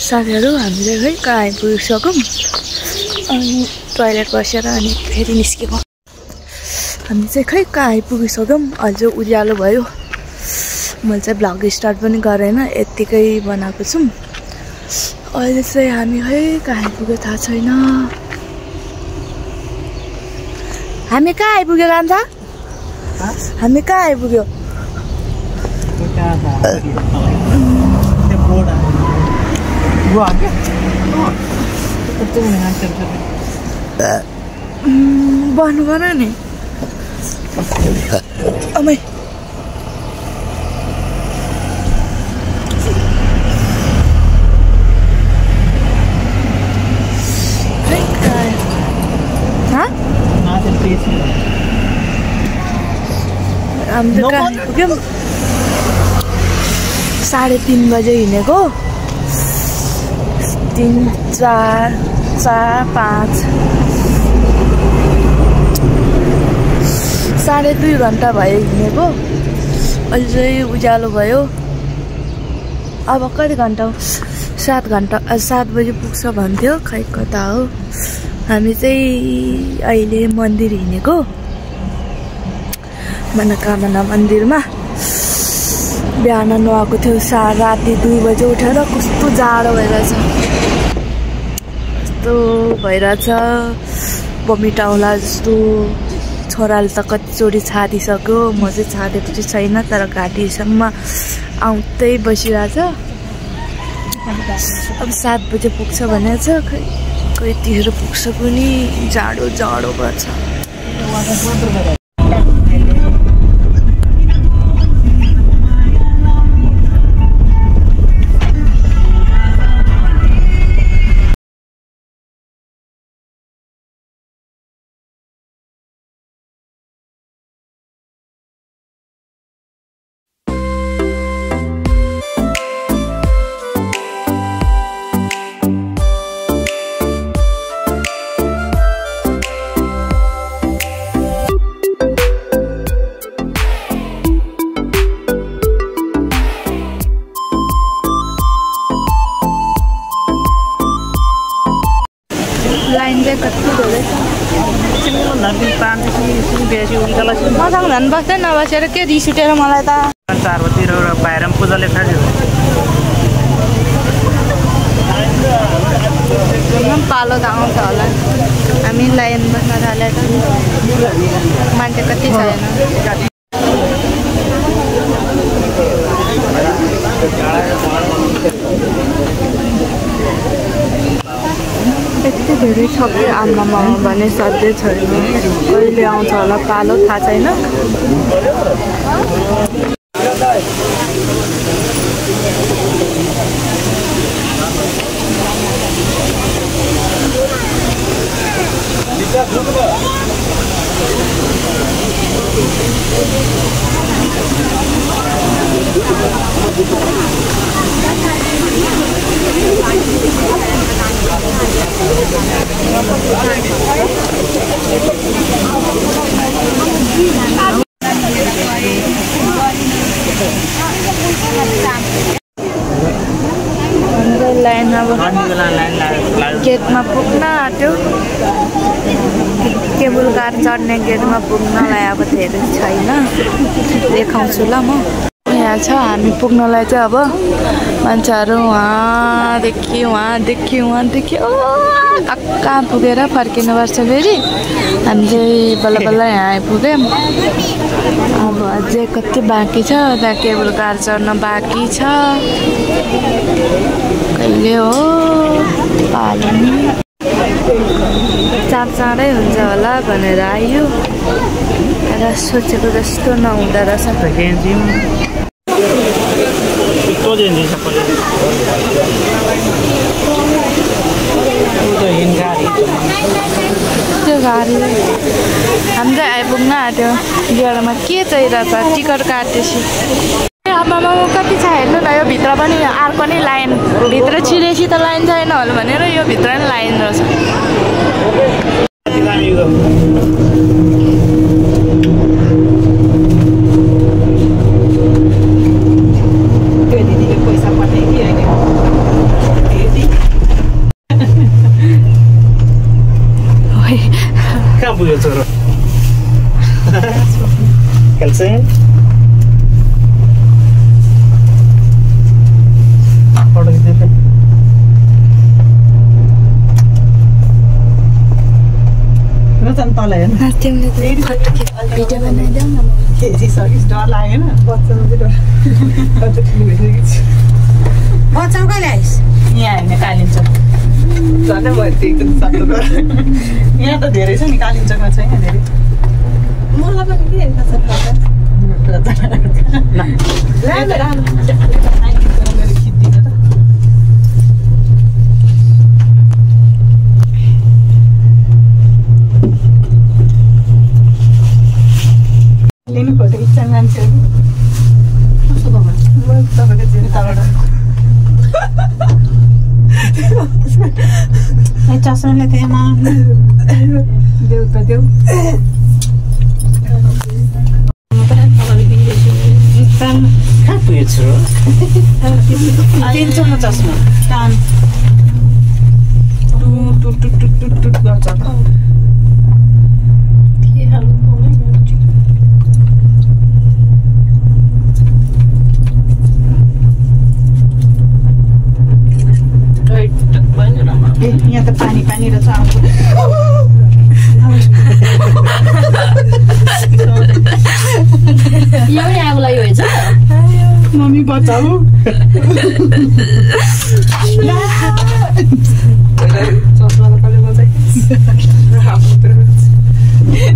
साथीहरु हामीले खै कहाँ आइपुगिसक्यौं अनि टोयलेट बसेर अनि फेरि निस्केको हामी चाहिँ खै कहाँ आइपुगिसक्यौं अझ उज्यालो भयो मैले चाहिँ भ्लग स्टार्ट पनि गरेन यतिकै बनाएको छु अहिले चाहिँ हामी खै कहाँ आइपुग्यो थाहा छैन हामी कहाँ आइपुग्यो कान्छा हामी कहाँ आइपुग्यो भन्नु पर्यो नि अमै हामी कहाँ आइपुग्यौं 3:30 बजे हिँडेको 3, 4, 5 2.5 घन्टा भयो हिँडेको अहिले उज्यालो भयो अब कति घन्टा हो 7 घन्टा 7 बजे पुग्छ भन्थ्यो खै कता हो हामी चाहिँ अहिले मन्दिर हिँडेको मनोकामना मन्दिरमा बिहान नुहाएको थियो राति 2 बजे उठेर कस्तो जाडो भइरहेछ बमिट आउला जस्तो छोराले त कतिचोटि छादिसक्यो म चाहिँ छादेको चाहिँ छैन तर घाँटीसम्म आउँदै बसिरहेछ अब 7 बजे पुग्छ भनेको छ खै कतिखेर पुग्छ पनि जाडो पर्छ मसँग झन् बस्दै नबसेर के रिस उठेर मलाई त चारबतिर बाहिर पूजा लेखा पालो त आउँछ होला हामी लाइन बस्न थाले त मान्छे कति छैन यति धेरै छ कि आमामा भने सधैँ छैन कहिले आउँछ होला पालो थाहा छैन लाइन अब गेटमा पुग्न आँट्यो केबल कार चढ्ने गेटमा पुग्नलाई अब धेरै छैन देखाउँछु ल म यहाँ छ हामी पुग्नलाई चाहिँ अब मान्छेहरू वहाँदेखि कहाँ पुगेर फर्किनुपर्छ फेरि हामी चाहिँ बल्ल यहाँ आइपुग्यौँ अब अझै कति बाँकी छ त्यहाँ केबल कार चढ्न बाँकी छ कहिले हो पालो चाँडै हुन्छ होला भनेर आयो र सोचेको जस्तो नहुँदो रहेछ त्यो गाडी हामी चाहिँ आइपुग्न आँट्यो गेटमा के चाहिरहेछ टिकट काटेपछि आमामा कति छ हेर्नु न यो भित्र पनि अर्को नै लाइन भित्र छिरेपछि त लाइन छैन होला भनेर यो भित्र नि लाइन रहेछ तिमीले त फोटो भिडियो बनाइदेऊ न डर लागेन बच्चाउ कहिले आइस यहाँ होइन कालिम्पोङ झन् यहाँ त धेरै छ नि कालिम्पोङमा छैन धेरै मलाई पनि के लिनु फोटो इच्छा मान्छेहरू कस्तो खबर तपाईँको चिन्ताबाट चस्माले त्यहाँ देऊ त देऊ कहाँ पुगेछु तिनसम्म चस्मा कान टुट टुट टुट टुट टुट गर्छ यहाँ त पानी पानी रहेछ यो नि आगो लाग्यो है मम्मी बचाऊ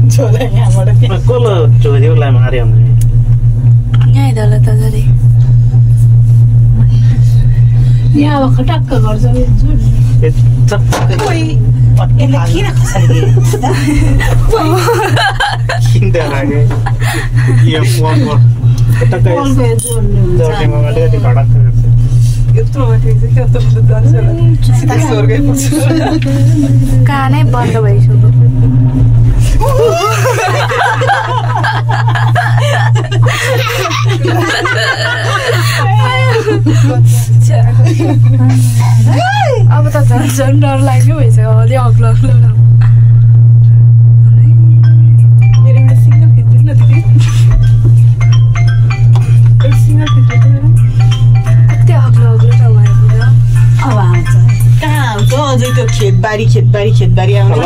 छोरा यहाँबाट कसले छोरीलाई मार्यो यहीँ दल त जरी यहाँ अब खटक्क गर्छ कोही यसले किन खसाल्यो यत्रो स्वर्गै पुग्छ कानै बन्द भइसक्यो अब त झन् डर लाग्यो भइसक्यो अलि अग्लो अग्लो मेरो सिङ्गल खिच्नु न दिदी सिङ्गल खिच्नु कति अग्लो अग्लो त भयो अब आउँछ कहाँ आउँछ अझै त्यो खेतबारी आउँछ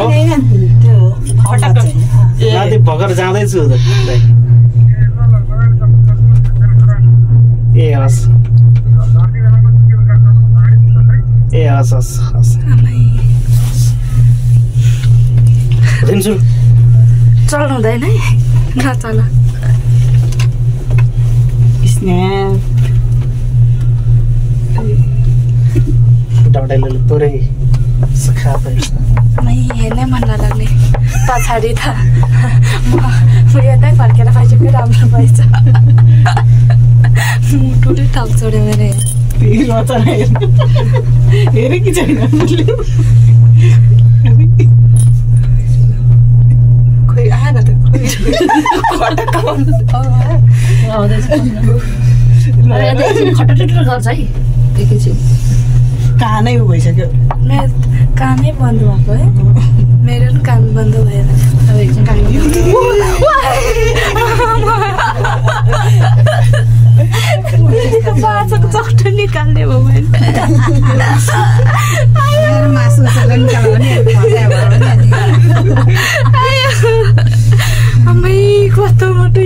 त्यो लादी भर्खर जाँदैछु ए हस् चल्नु हुँदैन है नचल पुरै हेर्नै मन नलाग्ने पछाडि त म यतै फर्केर पाइसक्यो राम्रो भएछ मुटुले ठाउँ छोड्यो मेरो हेरे कि छैन खोइ आएर त खटटट गर्छ है एकैछिन कानै भइसक्यो मेरो कानै बन्द भएको है मेरो पनि कान बन्द भएर अब एकछिन बाछाको चट्टो निकाल्ने भयो मैले मासु आमै कस्तो मोटो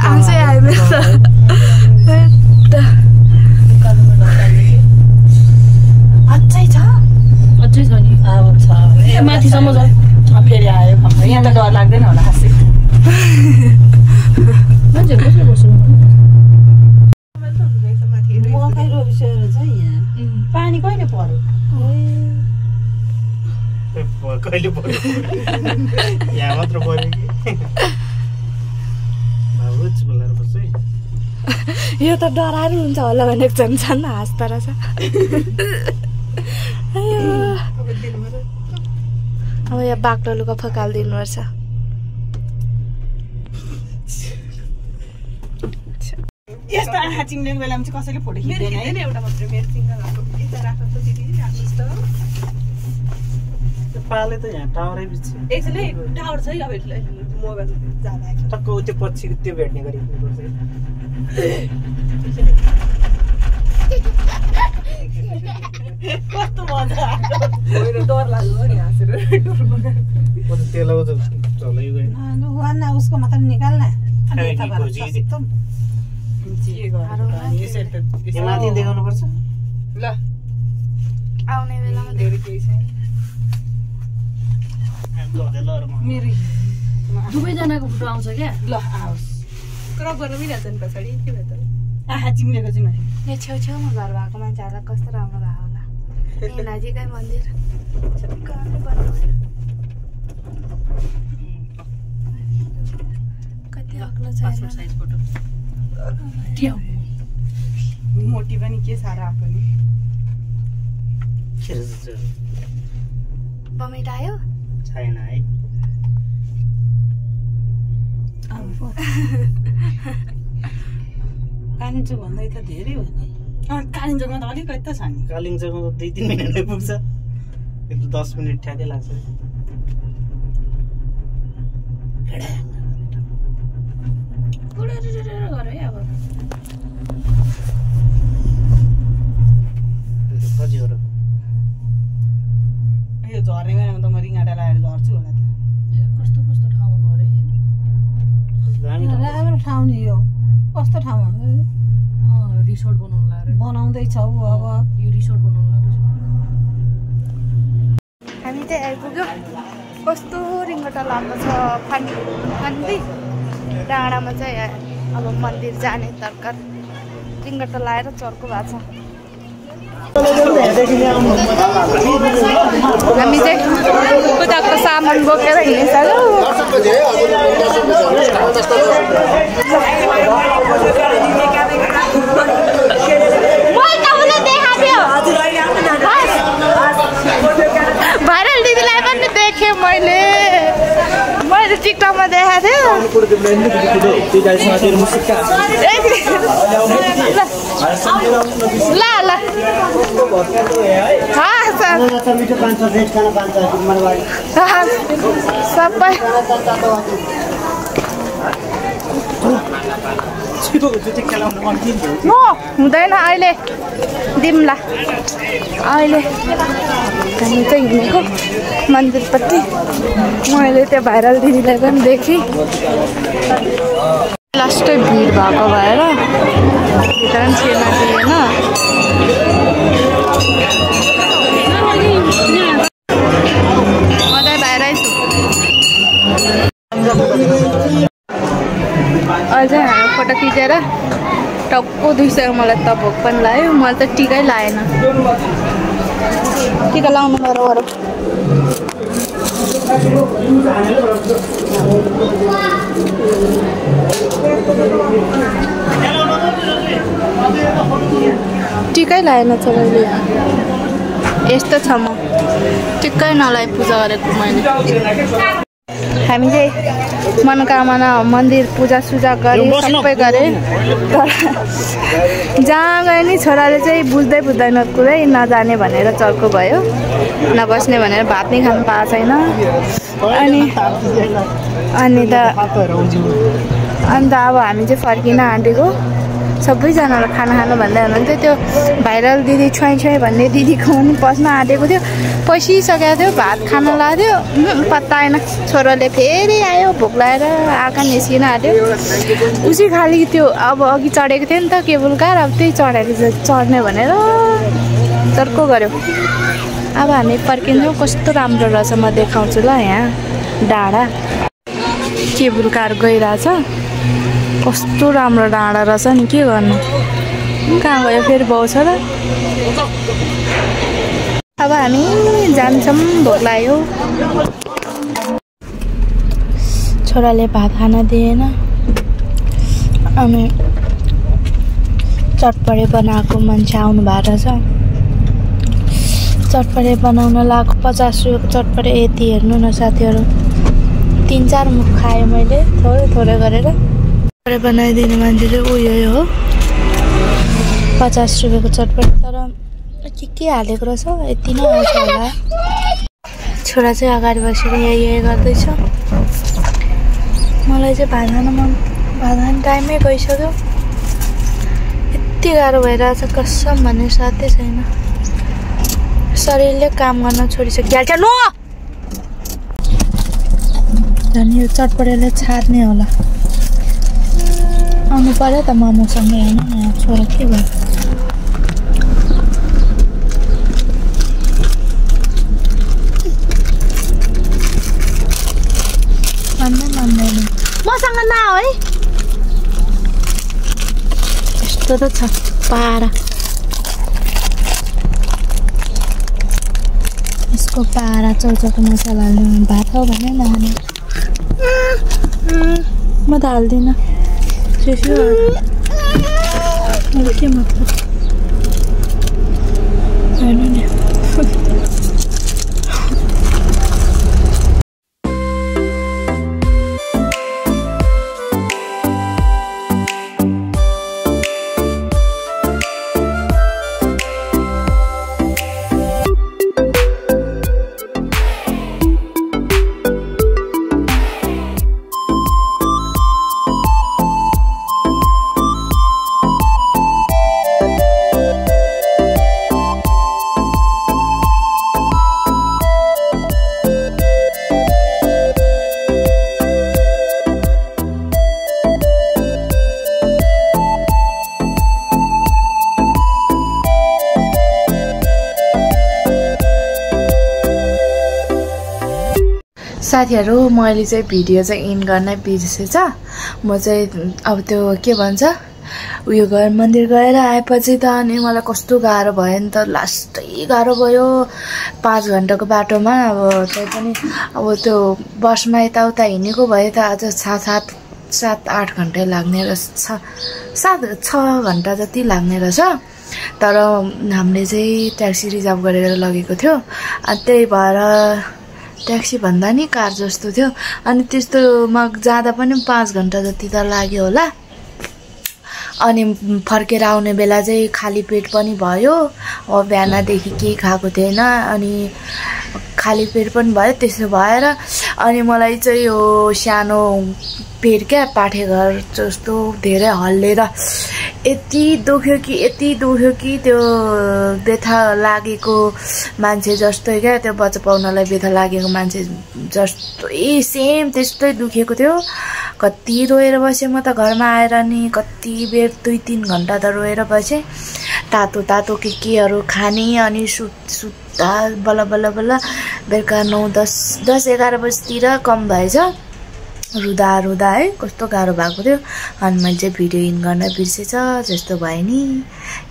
आउँछै आयो मेरो अझै छ नि अब छ माथिसम्म छ फेरि आयो यहाँ त डर लाग्दैन होला खासै मान्छेहरू कसले बस्नु मकैको विषयहरू छ यहाँ पानी कहिले पर्यो कहिले पर्यो यहाँ मात्र पर्यो कि बोलाएर बस्छ है यो त डराएर हुन्छ होला भने एकजना छन् हाँस्दो रहेछ अब यहाँ बाक्लो लुगा फकालिदिनुपर्छ यस्तो आँखा चिम्लेको बेलामा चाहिँ कसैले फोटो खिच्दैन है एउटा मात्रै मेरो सिङ्गल यता राख्नु त दिदी राख्नुहोस् त पाले त यहाँ टावरै बिच एकछिन है टावर छ है अब मोबाइल जाँदा टक्क त्यो पछि त्यो भेट्ने गरी कस्तो मजा डर लाग्यो नि हाँसेर तेल चलै गयो उसको मात्र निकाल न माथि देखाउनु पर्छ ल आउने बेलामा धेरै केही छैन मेरो दुवैजनाको फोटो आउँछ क्या ल आओस् क्रप गर्न मिलिहाल्छ नि पछाडि के भयो त आहा चिम्लेको चाहिँ मैले यहाँ छेउछेउमा घर भएको मान्छेहरूलाई कस्तो राम्रो भएको होला यही नजिकै मन्दिर छक्कै बनायो कति अग्लो छ साइज फोटो मोटी पनि के साह्रो आएको नि बमिट आयो छैन है कालिम्पोङ भन्दै त धेरै हो नि कालिम्पोङमा त अलिकति त छ नि कालिम्पोङमा त 2-3 मिनेटमै पुग्छ 10 मिनेट ठ्याक्कै लाग्छ यो झर्ने बेलामा त म रिङाटा लगाएर झर्छु होला त कस्तो कस्तो ठाउँमा भयो राम्रो ठाउँ नि यो कस्तो ठाउँमा रिसोर्ट बनाउनु लाग्यो बनाउँदैछौ अब यो रिसोर्ट बनाउनु लाग्यो हामी चाहिँ आइपुग्यो कस्तो रिङ्गटा लामो छ फान्दै डाँडामा चाहिँ अब मन्दिर जाने तरकार रिङ्गटा लाएर चर्को भएको छ हामी चाहिँ पूजाको सामान बोकेर हिँडिसक्यो भाइरल दिदीलाई पनि देखेँ मैले टिकटकमा देखाएको थियो ल ल सबै हुँदैन अहिले दिम्ला अहिले हामी चाहिँ हिँडेको मन्दिरपट्टि मैले त्यो भाइरल दिदीलाई पनि देखेँ लास्टै भिड भएको भएर भित्र पनि छिर्न दिएन म चाहिँ बाहिरै छु अझै हामी फोटो खिचेर टक्को 200 मलाई त भोक पनि लाग्यो मैले त टिकै लाएन टिका लाउनु बरु टिकै लाएन छोराले यस्तो छ म टिकै नलाइ पूजा गरेको मैले हामी चाहिँ मनोकामना मन्दिर पूजासुजा गरे सबै गरे तर जहाँ गए नि छोराले चाहिँ बुझ्दैन कुरै नजाने भनेर चर्को भयो नबस्ने भनेर भात नै खानु पाएको छैन अनि त अब हामी चाहिँ फर्किन आँटेको सबैजनालाई खाना खानु भन्दै हुनुहुन्थ्यो त्यो भाइरल दिदी छुवाई भन्ने दिदीको पनि पस्न आँटेको थियो पसिसकेको थियो भात खान लाग्यो पत्ता आएन छोराले फेरि आयो भोक लागेर आँखा निस्किन आँट्यो उसी खालि त्यो अब अघि चढेको थियो नि त केबुल कार अब त्यही चढ्ने भनेर तर्को गऱ्यो अब हामी फर्किन्छौँ कस्तो राम्रो रहेछ म देखाउँछु ल यहाँ डाँडा केबुल कार गइरहेछ कस्तो राम्रो डाँडा रहेछ नि के गर्नु कहाँ गयो फेरि बाउ छ र अब हामी जान्छौँ भोक लाग्यो छोराले भात खान दिएन अनि चटपटे बनाएको मान्छे आउनु भएको रहेछ चटपटे बनाउन लगाएको 50 रुपियाँको चटपटे यति हेर्नु न साथीहरू 3-4 मुख खाएँ मैले थोरै गरेर बनाइदिने मान्छे चाहिँ उयो हो 50 रुपियाँको चटपटे तर के हालेको रहेछ यति नै आउँछ होला छोरा चाहिँ अगाडि बसेर यही गर्दैछ मलाई चाहिँ भात खान टाइमै गइसक्यो यति गाह्रो भइरहेछ कसम भन्ने साथै छैन शरीरले काम गर्न छोडिसकिहाल्छ नो अनि यो चटपटेले छाड्ने होला आउनु पर्यो त मोमोसँगै होइन यहाँ छोरा के भयो मान्दैन मसँग न है यस्तो त छ पारा यसको पारा चौचौको मसला हाल्नु भात हो भने नहाल्ने म त हाल्दिनँ के मतलब हेर्नु नि साथीहरु मैले चाहिँ भिडियो चाहिँ इन गर्न बिर्सेछ म चाहिँ अब त्यो के भन्छ उयो गएर मन्दिर गएर आएपछि त अनि मलाई कस्तो गाह्रो भयो नि त लास्टै गाह्रो भयो 5 घण्टाको बाटोमा अब त्यही पनि अब त्यो बसमा यताउता हिँडेको भए त आज 7-8 घण्टा लाग्ने रहेछ 6 घण्टा जति लाग्ने रहेछ तर हामीले चाहिँ ट्याक्सी रिजर्भ गरेर लगेको थियो अनि त्यही भएर ट्याक्सी भन्दा नि कार जस्तो थियो अनि त्यस्तोमा जाँदा पनि 5 घण्टा जति त लाग्यो होला अनि फर्केर आउने बेला चाहिँ खाली पेट पनि भयो अब बिहानदेखि केही खाएको थिएन अनि खाली पेट पनि भयो त्यसो भएर अनि मलाई चाहिँ यो सानो पेट क्या पाठेघर जस्तो धेरै हल्लेर यति दुख्यो कि त्यो बेथा लागेको मान्छे जस्तै क्या त्यो बच्चा पाउनलाई बेथा लागेको मान्छे जस्तै सेम त्यस्तै दुखेको थियो कति रोएर बसेँ म त घरमा आएर नि कति बेर 2-3 घण्टा त रोएर बसेँ तातो केहरू खाने अनि सुत्ता बल्ल बेलुका 9-10-11 बजीतिर कम भएछ रुदा है कस्तो गाह्रो भएको थियो अनि मैले चाहिँ भिडियो इन गर्न बिर्सेछ जस्तो भयो नि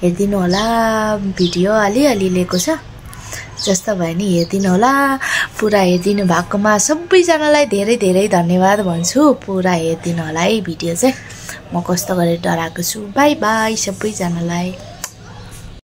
हेर्दिनु होला भिडियो अलि लिएको छ जस्तो भयो नि हेर्दिनु होला पुरा हेर्दिनु भएकोमा सबैजनालाई धेरै धन्यवाद भन्छु पुरा हेर्दिनु होला है भिडियो चाहिँ म कस्तो गरेर डराएको छु बाइ बाइ सबैजनालाई